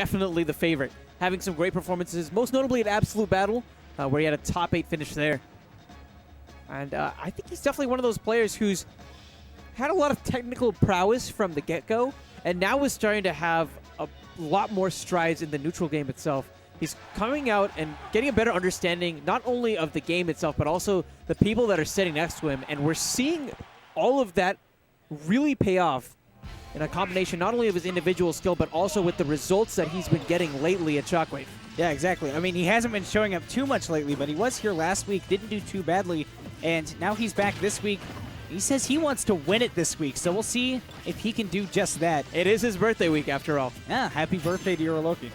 definitely the favorite, having some great performances, most notably at Absolute Battle, where he had a top 8 finish there. And I think he's definitely one of those players who's had a lot of technical prowess from the get-go, and now is starting to have a lot more strides in the neutral game itself. He's coming out and getting a better understanding not only of the game itself, but also the people that are sitting next to him. And we're seeing all of that really pay off in a combination not only of his individual skill, but also with the results that he's been getting lately at Shockwave. Yeah, exactly. I mean, he hasn't been showing up too much lately, but he was here last week, didn't do too badly, and now he's back this week. He says he wants to win it this week, so we'll see if he can do just that. It is his birthday week, after all. Yeah, happy birthday to Yuruloki.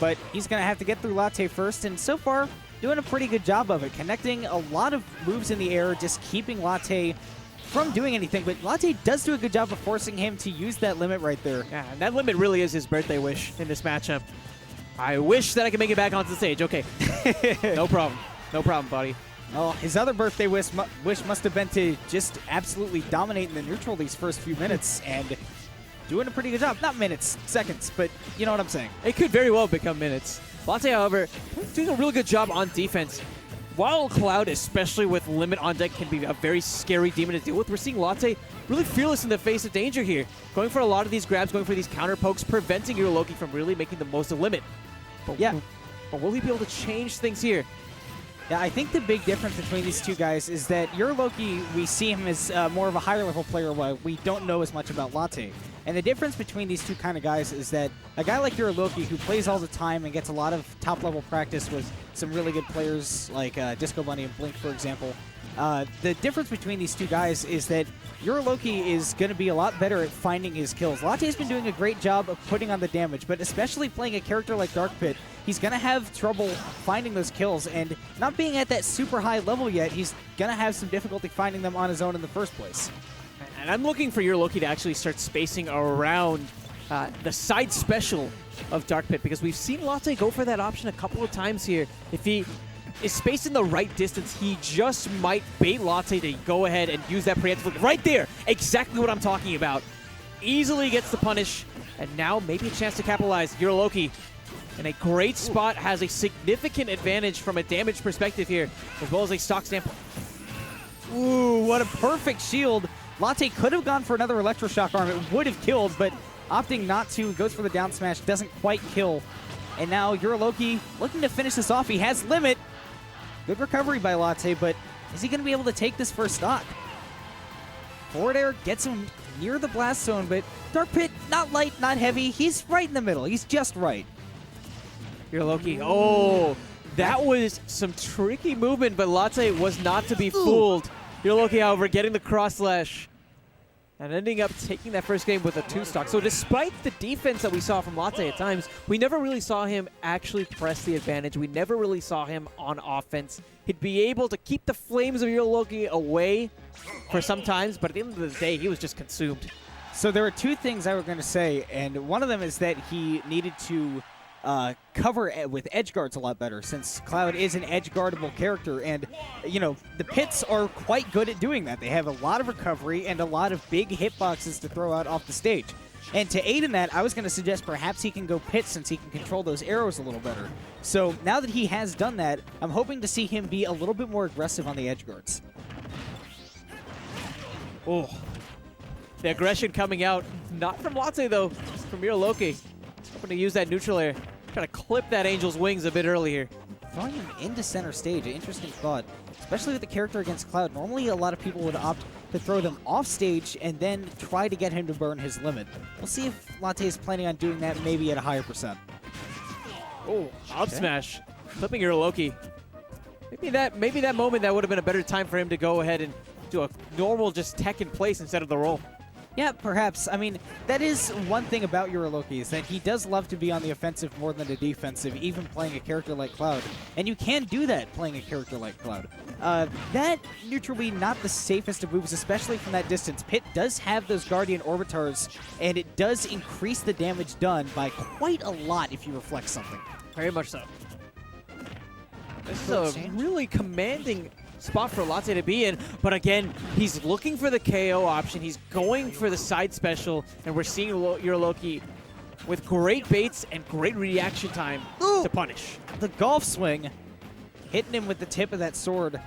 But he's going to have to get through Latte first, and so far, doing a pretty good job of it. Connecting a lot of moves in the air, just keeping Latte from doing anything. But Latte does do a good job of forcing him to use that limit right there. Yeah, and that limit really is his birthday wish in this matchup. I wish that I could make it back onto the stage. Okay. No problem. No problem, buddy. Oh, his other birthday wish must have been to just absolutely dominate in the neutral these first few minutes, and doing a pretty good job. Not minutes, seconds, but you know what I'm saying. It could very well become minutes. Latte, however, doing a really good job on defense. While Cloud, especially with limit on deck, can be a very scary demon to deal with, we're seeing Latte really fearless in the face of danger here. Going for a lot of these grabs, going for these counter pokes, preventing Yuruloki from really making the most of limit. But, yeah. But will he be able to change things here? Yeah, I think the big difference between these two guys is that Yuruloki, we see him as more of a higher level player while we don't know as much about Latte. And the difference between these two kind of guys is that a guy like Yuruloki, who plays all the time and gets a lot of top-level practice with some really good players like Disco Bunny and Blink, for example, the difference between these two guys is that Yuruloki is going to be a lot better at finding his kills. Latte's been doing a great job of putting on the damage, but especially playing a character like Dark Pit, he's going to have trouble finding those kills, and not being at that super high level yet, he's going to have some difficulty finding them on his own in the first place. And I'm looking for Yuruloki to actually start spacing around the side special of Dark Pit, because we've seen Latte go for that option a couple of times here. If he is spaced in the right distance, he just might bait Latte to go ahead and use that preemptive look right there. Exactly what I'm talking about. Easily gets the punish, and now maybe a chance to capitalize. Yuruloki in a great spot, has a significant advantage from a damage perspective here, as well as a stock standpoint. Ooh, what a perfect shield. Latte could have gone for another Electroshock arm. It would have killed, but opting not to, goes for the down smash, doesn't quite kill. And now Yuruloki looking to finish this off. He has limit. Good recovery by Latte, but is he going to be able to take this first stock? Forward air gets him near the blast zone, but Dark Pit, not light, not heavy. He's right in the middle. He's just right. Yuruloki, oh, that was some tricky movement, but Latte was not to be fooled. Yuruloki, however, getting the cross slash and ending up taking that first game with a 2-stock. So despite the defense that we saw from Latte at times, we never really saw him actually press the advantage. We never really saw him on offense. He'd be able to keep the flames of Yuruloki away for some times, but at the end of the day, he was just consumed. So there are two things I was going to say, and one of them is that he needed to cover with edge guards a lot better, since Cloud is an edge guardable character, and you know the Pits are quite good at doing that. They have a lot of recovery and a lot of big hitboxes to throw out off the stage. And to aid in that, I was going to suggest perhaps he can go Pit, since he can control those arrows a little better. So now that he has done that, I'm hoping to see him be a little bit more aggressive on the edge guards. Oh, the aggression coming out, not from Latte though, from Yuruloki. Hoping to use that neutral air. Trying to clip that Angel's wings a bit early here. Throwing him into center stage, an interesting thought, especially with the character against Cloud. Normally, a lot of people would opt to throw them off stage and then try to get him to burn his limit. We'll see if Latte is planning on doing that, maybe at a higher percent. Oh, up smash, clipping Yuruloki. Maybe that moment that would have been a better time for him to go ahead and do a normal just tech in place instead of the roll. Yeah, perhaps. I mean, that is one thing about Yuruloki, is that he does love to be on the offensive more than the defensive, even playing a character like Cloud. And you can do that playing a character like Cloud. That neutrally not the safest of moves, especially from that distance. Pit does have those Guardian Orbitars, and it does increase the damage done by quite a lot if you reflect something. Very much so. This is a really commanding spot for Latte to be in, but again, he's looking for the KO option. He's going for the side special, and we're seeing Yuruloki with great baits and great reaction time to punish. The golf swing, hitting him with the tip of that sword.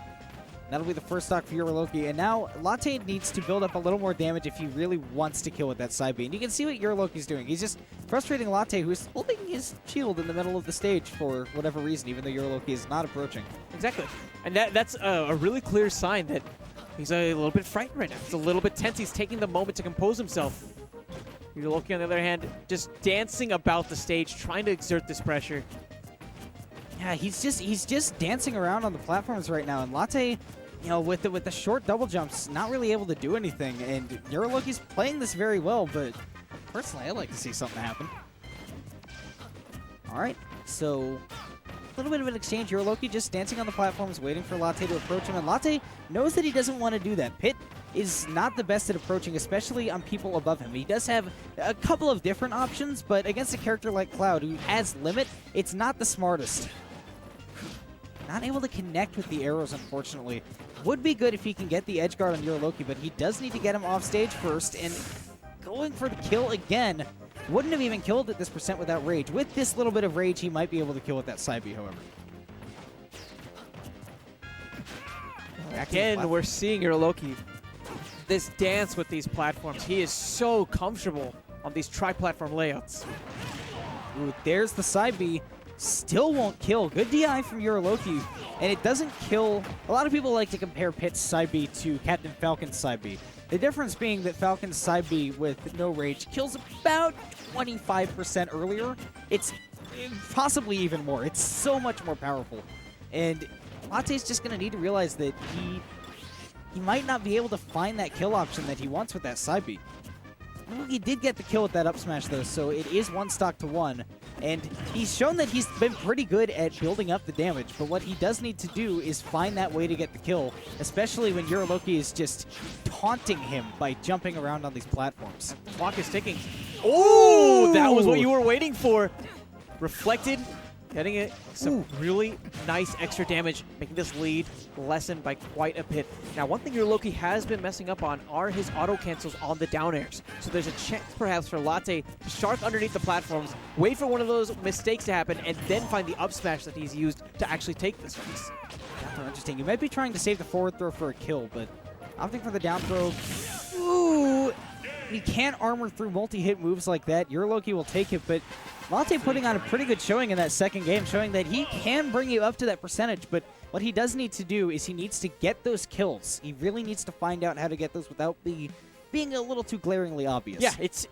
That'll be the first stock for Yuruloki. And now Latte needs to build up a little more damage if he really wants to kill with that side B. And you can see what Yuruloki's doing. He's just frustrating Latte, who's holding his shield in the middle of the stage for whatever reason, even though Yuruloki is not approaching. Exactly. And that's a really clear sign that he's a little bit frightened right now. He's a little bit tense. He's taking the moment to compose himself. Yuruloki, on the other hand, just dancing about the stage, trying to exert this pressure. Yeah, he's just dancing around on the platforms right now. And Latte, you know, with the short double jumps, not really able to do anything. And Yuruloki's playing this very well, but personally, I'd like to see something happen. All right, so a little bit of an exchange. Yuruloki just dancing on the platforms, waiting for Latte to approach him. And Latte knows that he doesn't want to do that. Pit is not the best at approaching, especially on people above him. He does have a couple of different options, but against a character like Cloud, who has limit, it's not the smartest. Not able to connect with the arrows, unfortunately. Would be good if he can get the edge guard on Yuruloki, but he does need to get him off stage first, and going for the kill again. Wouldn't have even killed at this percent without rage. With this little bit of rage, he might be able to kill with that side B, however. Again, we're seeing Yuruloki. This dance with these platforms. He is so comfortable on these tri-platform layouts. Ooh, there's the side B. Still won't kill. Good DI from Yuruloki, and it doesn't kill. A lot of people like to compare Pit's side B to Captain Falcon's side B. The difference being that Falcon's side B with no rage kills about 25% earlier. It's possibly even more. It's so much more powerful. And Latte's just going to need to realize that he might not be able to find that kill option that he wants with that side B. He did get the kill with that up smash, though, so it is 1 stock to 1. And he's shown that he's been pretty good at building up the damage, but what he does need to do is find that way to get the kill, especially when Yuruloki is just taunting him by jumping around on these platforms. The clock is ticking. Oh, that was what you were waiting for. Reflected, getting it some really nice extra damage, making this lead lessen by quite a bit. Now, one thing Yuruloki has been messing up on are his auto cancels on the down airs. So there's a chance perhaps for Latte to shark underneath the platforms, wait for one of those mistakes to happen, and then find the up smash that he's used to actually take this piece. That's interesting. You might be trying to save the forward throw for a kill, but opting for the down throw. Ooh! You can't armor through multi-hit moves like that. Yuruloki will take it, but Latte putting on a pretty good showing in that second game, showing that he can bring you up to that percentage, but what he does need to do is he needs to get those kills. He really needs to find out how to get those without being a little too glaringly obvious. Yeah, it's